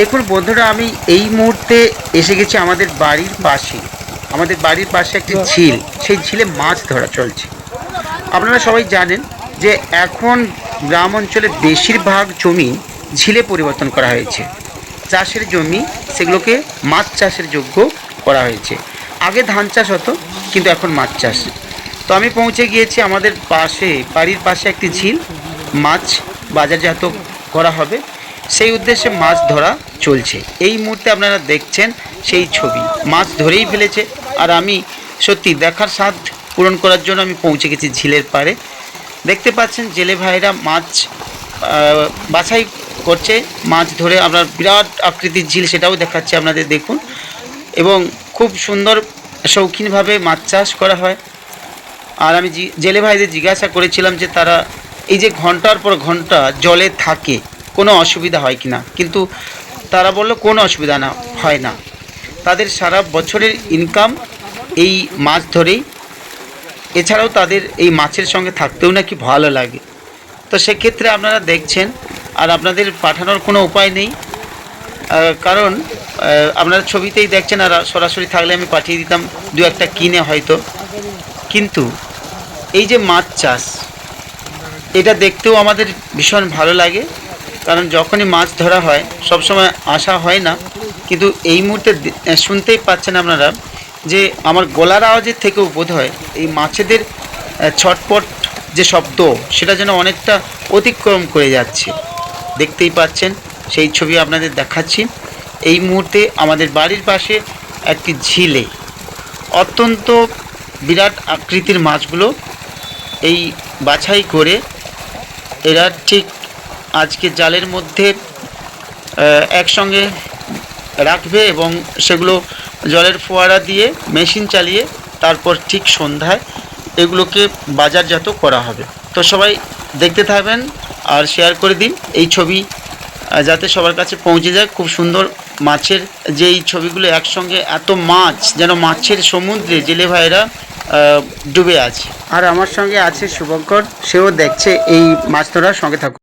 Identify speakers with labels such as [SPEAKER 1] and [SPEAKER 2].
[SPEAKER 1] দেখুন বন্ধুরা, আমি এই মুহূর্তে এসে গেছি আমাদের বাড়ির পাশে। আমাদের বাড়ির পাশে একটি ঝিল, সেই ঝিলে মাছ ধরা চলছে। আপনারা সবাই জানেন যে এখন গ্রাম অঞ্চলের বেশিরভাগ জমি ঝিলে পরিবর্তন করা হয়েছে। চাষের জমি সেগুলোকে মাছ চাষের যোগ্য করা হয়েছে। আগে ধান চাষ হতো, কিন্তু এখন মাছ চাষ। তো আমি পৌঁছে গিয়েছি আমাদের পাশে, বাড়ির পাশে একটি ঝিল, মাছ বাজারজাত করা হবে, সেই উদ্দেশ্যে মাছ ধরা চলছে। এই মুহূর্তে আপনারা দেখছেন সেই ছবি, মাছ ধরেই ফেলেছে। আর আমি সত্যি দেখার স্বাদ পূরণ করার জন্য আমি পৌঁছে গেছি ঝিলের পাড়ে। দেখতে পাচ্ছেন জেলে ভাইরা মাছ বাছাই করছে, মাছ ধরে। আপনার বিরাট আকৃতির ঝিল, সেটাও দেখাচ্ছে আপনাদের, দেখুন। এবং খুব সুন্দর শৌখিনভাবে মাছ চাষ করা হয়। আর আমি জেলে ভাইদের জিজ্ঞাসা করেছিলাম যে তারা এই যে ঘন্টার পর ঘন্টা জলে থাকে, কোনো অসুবিধা হয় কি না, কিন্তু তারা বলল কোনো অসুবিধা হয় না। তাদের সারা বছরের ইনকাম এই মাছ ধরেই। এছাড়াও তাদের এই মাছের সঙ্গে থাকতেও নাকি ভালো লাগে। তো সেক্ষেত্রে আপনারা দেখছেন, আর আপনাদের পাঠানোর কোনো উপায় নেই, কারণ আপনারা ছবিতেই দেখছেন। আর সরাসরি থাকলে আমি পাঠিয়ে দিতাম দু একটা কিনে হয়তো। কিন্তু এই যে মাছ চাষ, এটা দেখতেও আমাদের ভীষণ ভালো লাগে। কারণ যখনই মাছ ধরা হয় সবসময় আসা হয় না, কিন্তু এই মুহূর্তে শুনতেই পাচ্ছেন আপনারা যে আমার গলার আওয়াজের থেকেও বোধ হয় এই মাছেদের ছটপট যে শব্দ, সেটা যেন অনেকটা অতিক্রম করে যাচ্ছে। দেখতেই পাচ্ছেন, সেই ছবি আপনাদের দেখাচ্ছি। এই মুহূর্তে আমাদের বাড়ির পাশে একটি ঝিলে অত্যন্ত বিরাট আকৃতির মাছগুলো এই বাছাই করে এরা ঠিক আজকে জালের মধ্যে একসঙ্গে রাখবে, এবং সেগুলো জলের ফোয়ারা দিয়ে মেশিন চালিয়ে তারপর ঠিক সন্ধ্যায় এগুলোকে বাজারজাত করা হবে। তো সবাই দেখতে থাকবেন আর শেয়ার করে দিন এই ছবি, যাতে সবার কাছে পৌঁছে যায়। খুব সুন্দর মাছের যে এই ছবিগুলো একসঙ্গে, এত মাছ যেন মাছের সমুদ্রে জেলে ভাইরা ডুবে আছে। আর আমার সঙ্গে আছে শুভঙ্কর, সেও দেখছে এই মাছ ধরার। সঙ্গে থাকুন।